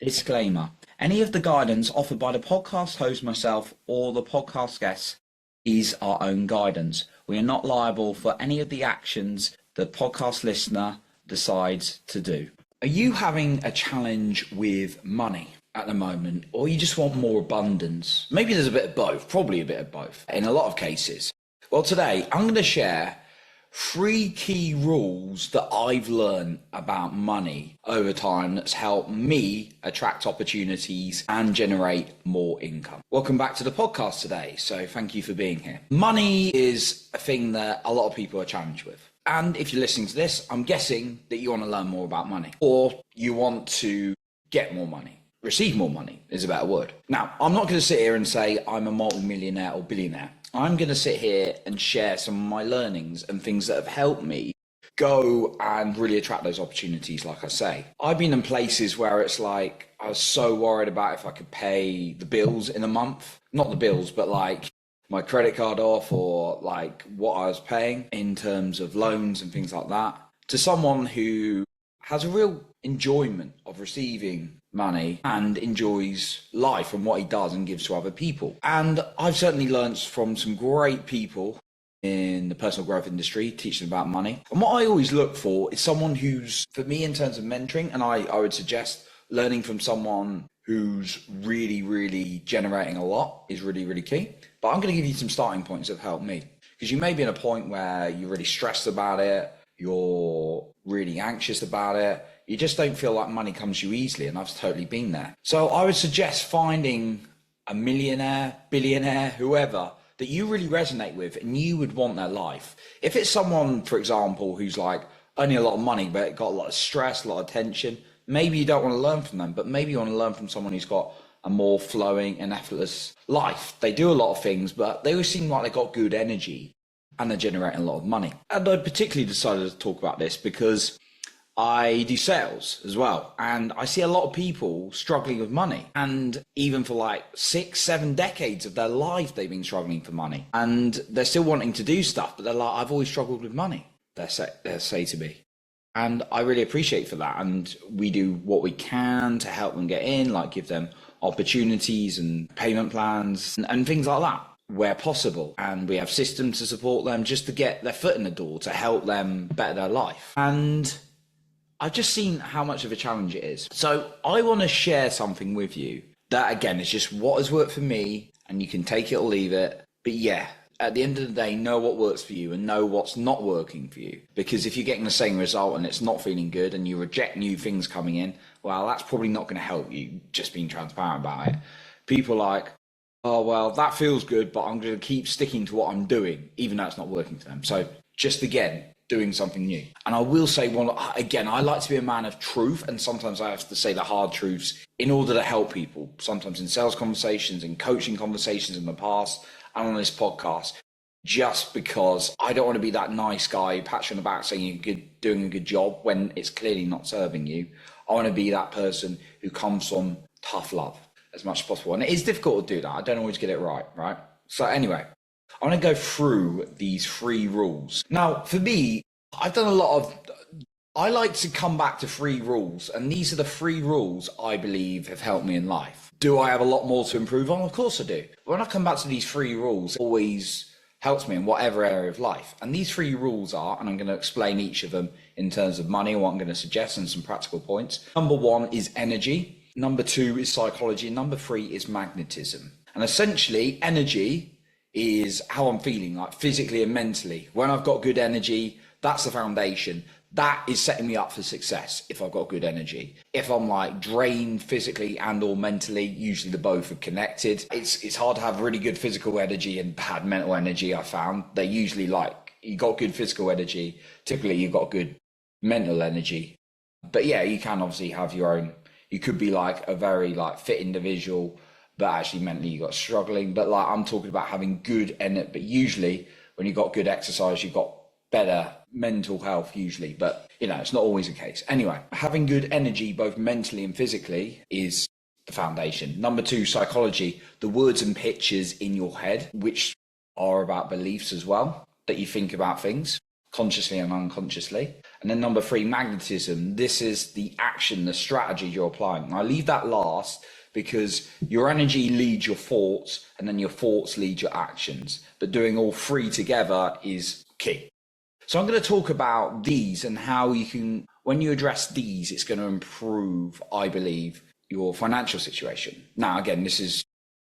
Disclaimer. Any of the guidance offered by the podcast host, myself, or the podcast guests is our own guidance. We are not liable for any of the actions the podcast listener decides to do. Are you having a challenge with money at the moment, or you just want more abundance? Maybe there's a bit of both, probably a bit of both in a lot of cases. Well, today I'm going to share 3 key rules that I've learned about money over time that's helped me attract opportunities and generate more income. Welcome back to the podcast today. So thank you for being here. Money is a thing that a lot of people are challenged with. And if you're listening to this, I'm guessing that you want to learn more about money, or you want to get more money. Receive more money is a better word. Now, I'm not going to sit here and say I'm a multi-millionaire or billionaire. I'm going to sit here and share some of my learnings and things that have helped me go and really attract those opportunities, like I say. I've been in places where it's like I was so worried about if I could pay the bills in a month. Not the bills, but like my credit card off, or like what I was paying in terms of loans and things like that, to someone who has a real enjoyment of receiving money and enjoys life and what he does and gives to other people. And I've certainly learned from some great people in the personal growth industry teaching about money. And what I always look for is someone who's, for me in terms of mentoring, and I would suggest learning from someone who's really generating a lot is really key. But I'm going to give you some starting points that have helped me, because you may be in a point where you're really stressed about it, you're really anxious about it, you just don't feel like money comes to you easily, and I've totally been there. So I would suggest finding a millionaire, billionaire, whoever that you really resonate with and you would want their life. If it's someone, for example, who's like earning a lot of money but got a lot of stress, a lot of tension, maybe you don't want to learn from them, but maybe you want to learn from someone who's got a more flowing and effortless life. They do a lot of things, but they always seem like they got good energy and they're generating a lot of money. And I particularly decided to talk about this because I do sales as well, and I see a lot of people struggling with money, and even for like 6-7 decades of their life they've been struggling for money, and they're still wanting to do stuff, but they're like, I've always struggled with money, they'll say to me. And I really appreciate for that, and we do what we can to help them get in, like give them opportunities and payment plans and things like that where possible, and we have systems to support them just to get their foot in the door to help them better their life. And I've just seen how much of a challenge it is. So I want to share something with you that, again, is just what has worked for me, and you can take it or leave it. But yeah, at the end of the day, know what works for you and know what's not working for you. Because if you're getting the same result and it's not feeling good and you reject new things coming in, well, that's probably not going to help you, just being transparent about it. People are like, oh, well, that feels good, but I'm going to keep sticking to what I'm doing, even though it's not working for them. So just again, doing something new. And I will say, well, again, I like to be a man of truth, and sometimes I have to say the hard truths in order to help people, sometimes in sales conversations, in coaching conversations in the past, and on this podcast, just because I don't want to be that nice guy, pat you on the back saying you're doing a good job when it's clearly not serving you. I want to be that person who comes from tough love as much as possible. And it is difficult to do that. I don't always get it right? So anyway, I want to go through these 3 rules. Now, for me, I've done a lot of, I like to come back to 3 rules, and these are the 3 rules I believe have helped me in life. Do I have a lot more to improve on? Of course I do. But when I come back to these 3 rules, it always helps me in whatever area of life. And these 3 rules are, and I'm going to explain each of them in terms of money, what I'm going to suggest, and some practical points. Number 1 is energy. Number 2 is psychology. Number 3 is magnetism. And essentially, energy is how I'm feeling, like physically and mentally. When I've got good energy, that's the foundation. That is setting me up for success if I've got good energy. If I'm like drained physically and or mentally, usually the both are connected. It's hard to have really good physical energy and bad mental energy, I found. They're usually like, you got good physical energy, typically you've got good mental energy. But yeah, you can obviously have your own, you could be like a very like fit individual, but actually mentally you got struggling. But like I'm talking about having good energy, but usually when you've got good exercise, you've got better mental health usually, but you know, it's not always the case. Anyway, having good energy both mentally and physically is the foundation. Number 2, psychology, the words and pictures in your head, which are about beliefs as well, that you think about things. consciously and unconsciously. And then number 3, magnetism. This is the action, the strategy you're applying. I leave that last because your energy leads your thoughts and then your thoughts lead your actions. But doing all 3 together is key. So I'm going to talk about these and how you can, when you address these, it's going to improve, I believe, your financial situation. Now, again, this is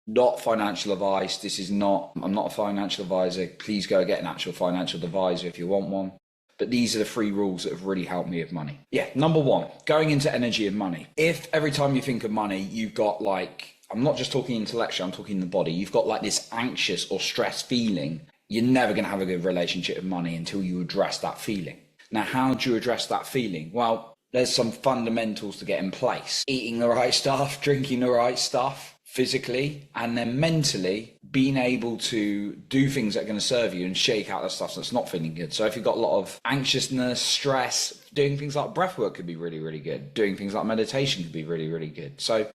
not financial advice. I'm not a financial advisor. Please go get an actual financial advisor if you want one. But these are the 3 rules that have really helped me with money. Yeah, number 1, going into energy and money. If every time you think of money, you've got I'm not just talking intellectual, I'm talking the body. You've got this anxious or stressed feeling, you're never going to have a good relationship with money until you address that feeling. Now, how do you address that feeling? Well, there's some fundamentals to get in place. Eating the right stuff, drinking the right stuff, physically, and then mentally being able to do things that are going to serve you and shake out the stuff that's not feeling good. So if you've got a lot of anxiousness, stress, doing things like breath work could be really, really good. Doing things like meditation could be really, really good. So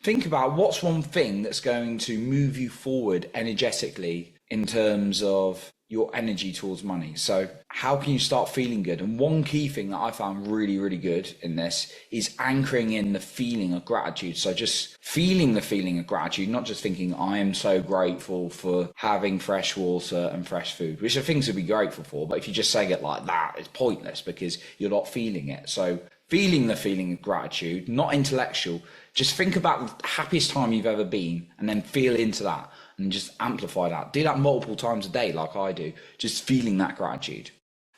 think about what's one thing that's going to move you forward energetically in terms of your energy towards money. So how can you start feeling good? And one key thing that I found really, really good in this is anchoring in the feeling of gratitude. So just feeling the feeling of gratitude, not just thinking I am so grateful for having fresh water and fresh food, which are things to be grateful for. But if you just say it like that, it's pointless because you're not feeling it. So feeling the feeling of gratitude, not intellectual, just think about the happiest time you've ever been and then feel into that. And just amplify that. Do that multiple times a day like I do, just feeling that gratitude.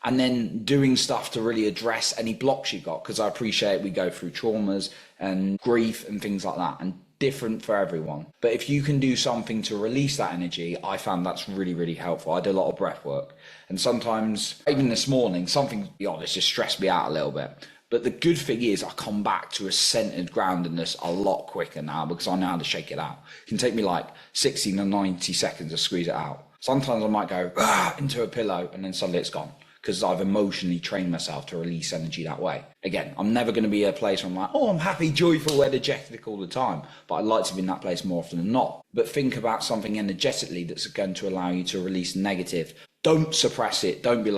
And then doing stuff to really address any blocks you've got, because I appreciate we go through traumas and grief and things like that, and different for everyone. But if you can do something to release that energy, I found that's really, really helpful. I do a lot of breath work. And sometimes, even this morning, something, to be honest, just stressed me out a little bit. But the good thing is I come back to a centered groundedness a lot quicker now because I know how to shake it out. It can take me 60 to 90 seconds to squeeze it out. Sometimes I might go into a pillow and then suddenly it's gone because I've emotionally trained myself to release energy that way. Again, I'm never going to be at a place where I'm I'm happy, joyful, energetic all the time. But I'd like to be in that place more often than not. But think about something energetically that's going to allow you to release negative. Don't suppress it. Don't be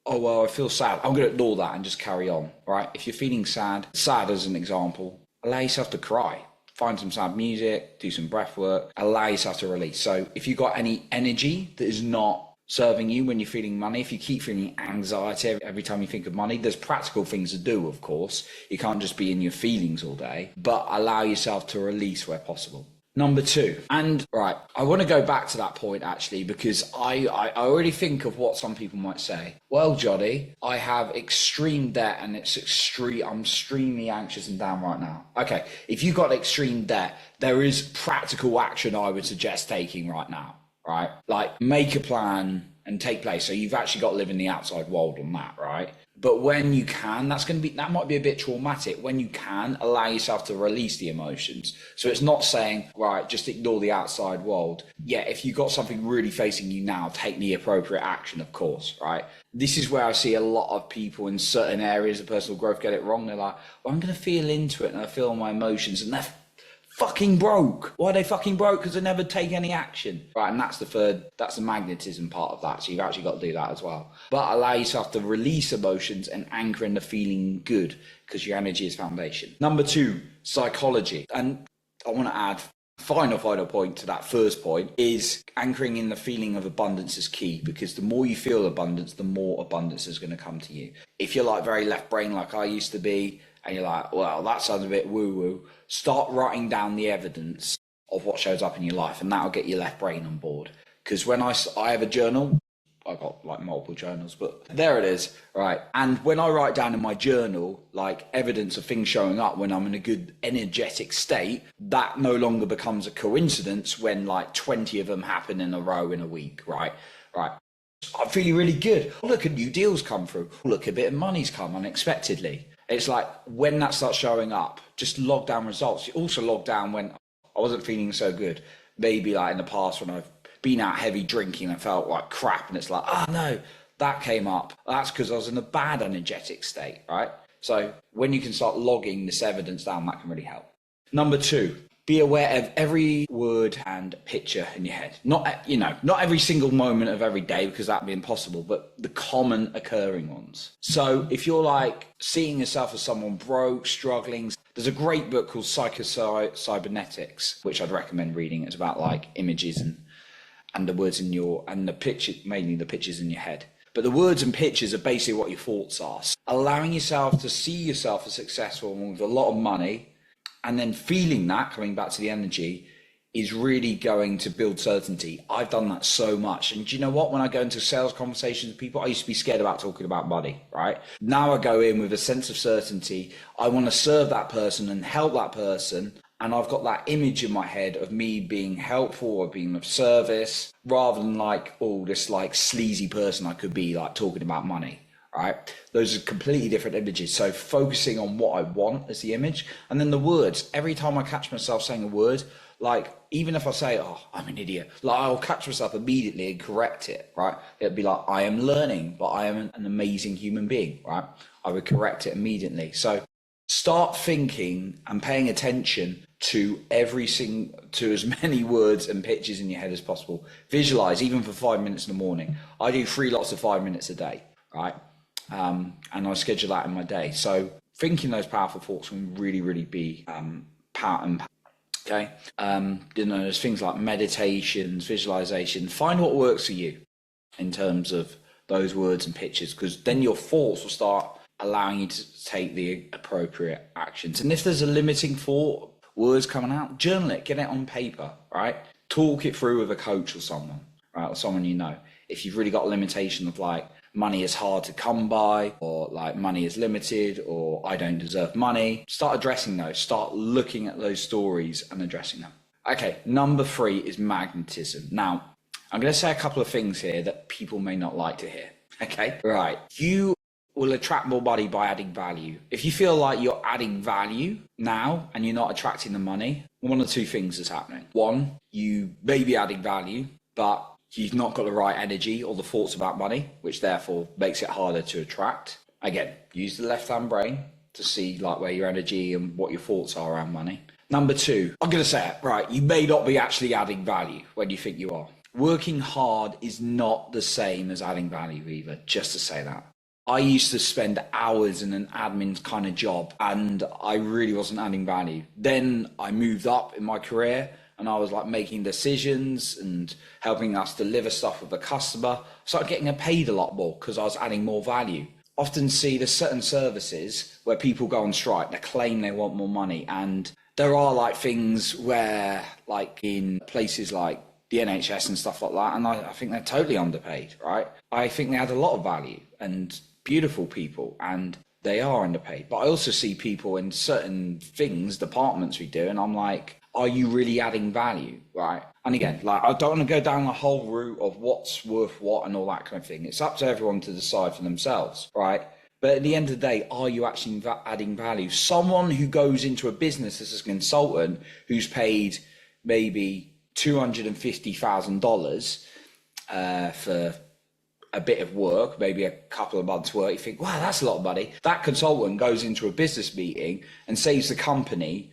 oh, well, I feel sad. I'm going to ignore that and just carry on, right? If you're feeling sad as an example, allow yourself to cry. Find some sad music, do some breath work, allow yourself to release. So if you've got any energy that is not serving you when you're feeling money, if you keep feeling anxiety every time you think of money, there's practical things to do, of course. You can't just be in your feelings all day, but allow yourself to release where possible. Number 2, and right, I want to go back to that point actually, because I already think of what some people might say. Well, Johnny, I have extreme debt and I'm extremely anxious and down right now. Okay, if you've got extreme debt, there is practical action I would suggest taking right now, right? Like make a plan and take place. So you've actually got to live in the outside world on that, right? But when you can, that might be a bit traumatic. When you can, allow yourself to release the emotions. So it's not saying, right, just ignore the outside world. Yeah, if you've got something really facing you now, take the appropriate action, of course, right? This is where I see a lot of people in certain areas of personal growth get it wrong. They're like, well, I'm going to feel into it and I feel my emotions, and they're fucking broke. Why are they fucking broke? Because they never take any action. Right, and that's the magnetism part of that. So you've actually got to do that as well. But allow yourself to release emotions and anchor in the feeling good, because your energy is foundation. Number 2, psychology. And I want to add final point to that first point is anchoring in the feeling of abundance is key, because the more you feel abundance, the more abundance is going to come to you. If you're very left brain like I used to be, and you're like, well, that sounds a bit woo-woo, start writing down the evidence of what shows up in your life, and that'll get your left brain on board. Because when I have a journal, I've got multiple journals, but there it is, right? And when I write down in my journal, evidence of things showing up when I'm in a good energetic state, that no longer becomes a coincidence when 20 of them happen in a row in a week, right? I'm feeling really good. Look, a new deal's come through. Look, a bit of money's come unexpectedly. It's when that starts showing up, just log down results. You also log down when I wasn't feeling so good. Maybe in the past when I've been out heavy drinking and felt like crap, and it's no, that came up. That's because I was in a bad energetic state, right? So when you can start logging this evidence down, that can really help. Number 2, be aware of every word and picture in your head. Not every single moment of every day, because that'd be impossible, but the common occurring ones. So if you're like seeing yourself as someone broke, struggling, there's a great book called Cybernetics, which I'd recommend reading. It's about like images and the words in and the picture, mainly the pictures in your head. But the words and pictures are basically what your thoughts are. So allowing yourself to see yourself as successful and with a lot of money, and then feeling that, coming back to the energy, is really going to build certainty. I've done that so much. And do you know what? When I go into sales conversations with people, I used to be scared about talking about money, right? Now I go in with a sense of certainty. I want to serve that person and help that person. And I've got that image in my head of me being helpful or being of service, rather than like, oh, this like sleazy person I could be like talking about money. Right? Those are completely different images. So focusing on what I want as the image, and then the words. Every time I catch myself saying a word, like even if I say, oh, I'm an idiot, like I'll catch myself immediately and correct it, right? It'd be like, I am learning, but I am an amazing human being, right? I would correct it immediately. So start thinking and paying attention to to as many words and pictures in your head as possible. Visualize, even for 5 minutes in the morning. I do 3 lots of 5 minutes a day, right? And I schedule that in my day. So thinking those powerful thoughts can really, really be powerful. Okay. There's things like meditations, visualization. Find what works for you in terms of those words and pictures, because then your thoughts will start allowing you to take the appropriate actions. And if there's a limiting thought, words coming out, journal it, get it on paper, right? Talk it through with a coach or someone, right? Or someone you know. If you've really got a limitation of like, money is hard to come by, or like money is limited, or I don't deserve money, start addressing those. Start looking at those stories and addressing them. Okay, number 3 is magnetism. Now, I'm going to say a couple of things here that people may not like to hear. Okay, right. You will attract more money by adding value. If you feel like you're adding value now and you're not attracting the money, one of 2 things is happening. One, you may be adding value, but you've not got the right energy or the thoughts about money, which therefore makes it harder to attract. Again, use the left-hand brain to see like where your energy and what your thoughts are around money. Number 2, I'm going to say it, right, you may not be actually adding value when you think you are. Working hard is not the same as adding value either, just to say that. I used to spend hours in an admin kind of job and I really wasn't adding value. Then I moved up in my career and I was like making decisions and helping us deliver stuff with the customer. Started getting paid a lot more because I was adding more value. Often see there's certain services where people go on strike, they claim they want more money. And there are like things where like in places like the NHS and stuff like that, and I think they're totally underpaid, right? I think they add a lot of value and beautiful people, and they are underpaid. But I also see people in certain things, departments we do, and I'm like, are you really adding value, right? And again, like I don't want to go down the whole route of what's worth what and all that kind of thing. It's up to everyone to decide for themselves, right? But at the end of the day, are you actually adding value? Someone who goes into a business as a consultant who's paid maybe $250,000 for a bit of work, maybe a couple of months' work, you think, wow, that's a lot of money. That consultant goes into a business meeting and saves the company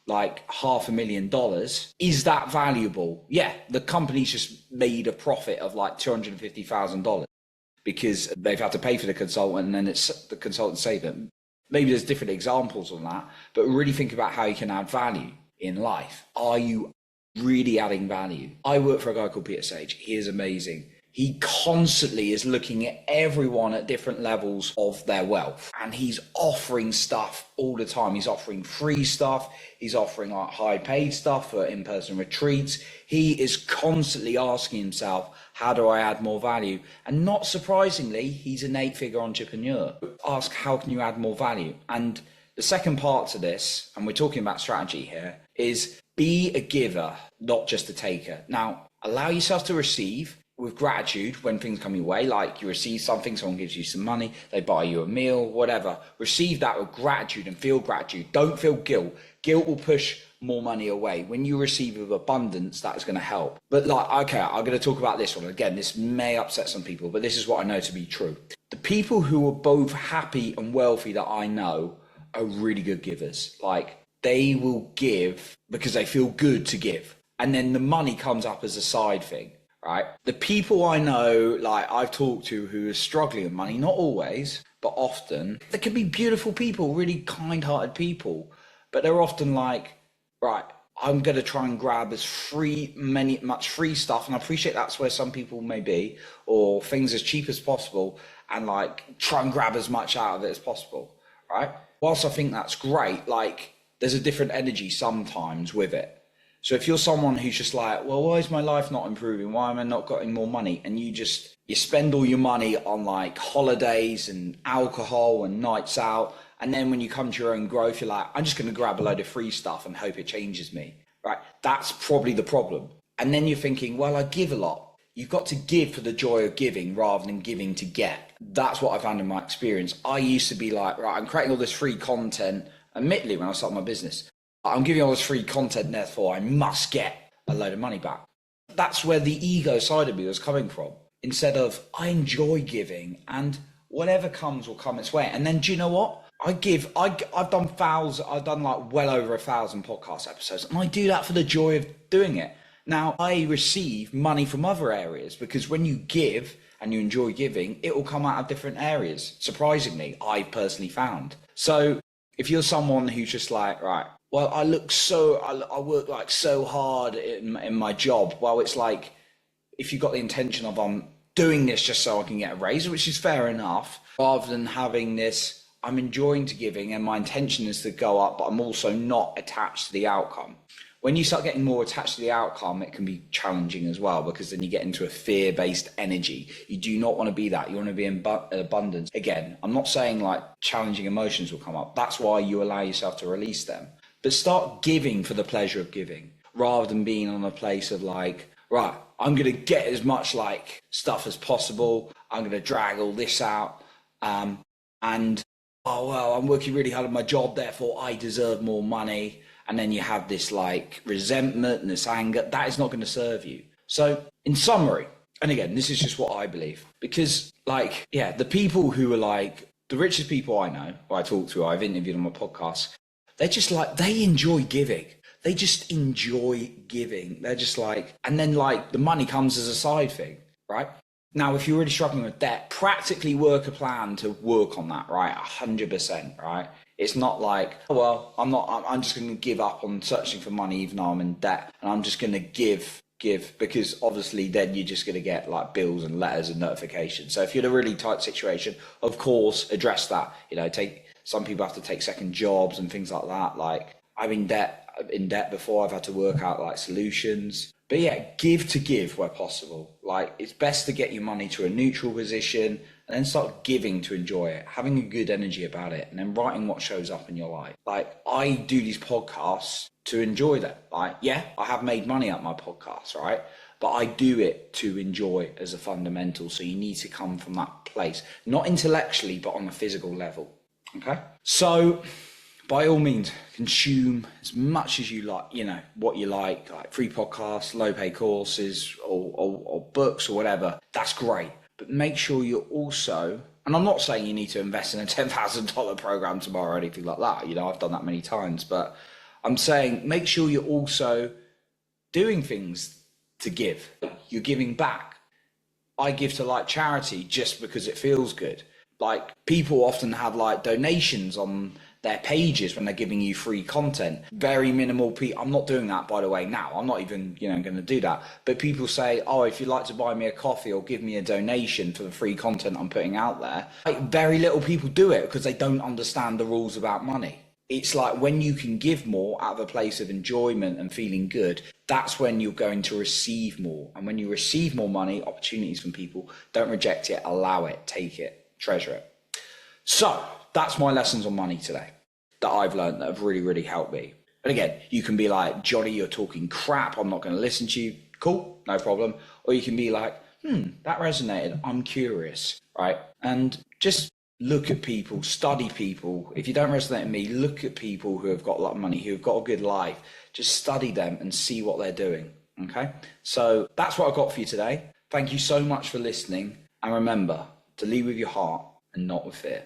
like $500,000. Is that valuable? Yeah, the company's just made a profit of like $250,000 because they've had to pay for the consultant and then it's the consultant saved them. Maybe there's different examples on that, but really think about how you can add value in life. Are you really adding value? I work for a guy called Peter Sage. He is amazing. He constantly is looking at everyone at different levels of their wealth, and he's offering stuff all the time. He's offering free stuff. He's offering like high paid stuff for in-person retreats. He is constantly asking himself, how do I add more value? And not surprisingly, he's an 8-figure entrepreneur. Ask, how can you add more value? And the second part to this, and we're talking about strategy here, is be a giver, not just a taker. Now, allow yourself to receive with gratitude when things come your way, like you receive something, someone gives you some money, they buy you a meal, whatever. Receive that with gratitude and feel gratitude. Don't feel guilt. Guilt will push more money away. When you receive with abundance, that's going to help. But like, okay, I'm going to talk about this one. Again, this may upset some people, but this is what I know to be true. The people who are both happy and wealthy that I know are really good givers. Like, they will give because they feel good to give. And then the money comes up as a side thing, right? The people I know, like I've talked to who are struggling with money, not always, but often, they can be beautiful people, really kind-hearted people, but they're often like, right, I'm going to try and grab much free stuff. And I appreciate that's where some people may be, or things as cheap as possible, and like try and grab as much out of it as possible, right? Whilst I think that's great, like there's a different energy sometimes with it. So if you're someone who's just like, well, why is my life not improving? Why am I not getting more money? And you spend all your money on like holidays and alcohol and nights out. And then when you come to your own growth, you're like, I'm just going to grab a load of free stuff and hope it changes me, right? That's probably the problem. And then you're thinking, well, I give a lot. You've got to give for the joy of giving rather than giving to get. That's what I found in my experience. I used to be like, right, I'm creating all this free content. Admittedly, when I started my business, I'm giving all this free content, therefore I must get a load of money back. That's where the ego side of me was coming from. Instead of, I enjoy giving and whatever comes will come its way. And then do you know what? I've done like well over 1,000 podcast episodes, and I do that for the joy of doing it. Now, I receive money from other areas because when you give and you enjoy giving, it will come out of different areas. Surprisingly, I personally found. So if you're someone who's just like, right, well, I work like so hard in my job. Well, it's like, if you've got the intention of, I'm doing this just so I can get a raise, which is fair enough, rather than having this, I'm enjoying to giving and my intention is to go up, but I'm also not attached to the outcome. When you start getting more attached to the outcome, it can be challenging as well, because then you get into a fear-based energy. You do not want to be that. You want to be in abundance. Again, I'm not saying like challenging emotions will come up. That's why you allow yourself to release them. But start giving for the pleasure of giving, rather than being on a place of like, right, I'm going to get as much like stuff as possible. I'm going to drag all this out. And, oh, well, I'm working really hard at my job, therefore I deserve more money. And then you have this like resentment and this anger. That is not going to serve you. So in summary, and again, this is just what I believe, because like, yeah, the people who are like the richest people I know, who I talk to, I've interviewed on my podcast, they're just like, they enjoy giving. They just enjoy giving. They're just like, and then like the money comes as a side thing, right? Now, if you're really struggling with debt, practically work a plan to work on that, right? 100%, right? It's not like, oh, well, I'm just going to give up on searching for money even though I'm in debt. And I'm just going to give, because obviously then you're just going to get like bills and letters and notifications. So if you're in a really tight situation, of course, address that. You know, some people have to take second jobs and things like that. Like I'm in debt before. I've had to work out like solutions. But yeah, give to give where possible. Like it's best to get your money to a neutral position and then start giving to enjoy it, having a good energy about it, and then writing what shows up in your life. Like I do these podcasts to enjoy them. Like, yeah, I have made money at my podcasts, right? But I do it to enjoy as a fundamental. So you need to come from that place, not intellectually, but on a physical level. Okay? So by all means, consume as much as you like, you know, what you like free podcasts, low pay courses or books or whatever. That's great. But make sure you're also, and I'm not saying you need to invest in a $10,000 program tomorrow or anything like that. You know, I've done that many times, but I'm saying make sure you're also doing things to give. You're giving back. I give to like charity just because it feels good. Like people often have like donations on their pages when they're giving you free content. Very minimal. I'm not doing that, by the way, now. I'm not even, going to do that. But people say, oh, if you'd like to buy me a coffee or give me a donation for the free content I'm putting out there. Like very little people do it because they don't understand the rules about money. It's like when you can give more out of a place of enjoyment and feeling good, that's when you're going to receive more. And when you receive more money, opportunities from people, don't reject it, allow it, take it, treasure it. So that's my lessons on money today that I've learned that have really, really helped me. And again, you can be like, Johnny, you're talking crap. I'm not going to listen to you. Cool, no problem. Or you can be like, that resonated. I'm curious, right? And just look at people, study people. If you don't resonate with me, look at people who have got a lot of money, who have got a good life. Just study them and see what they're doing, okay? So that's what I've got for you today. Thank you so much for listening. And remember to lead with your heart and not with fear.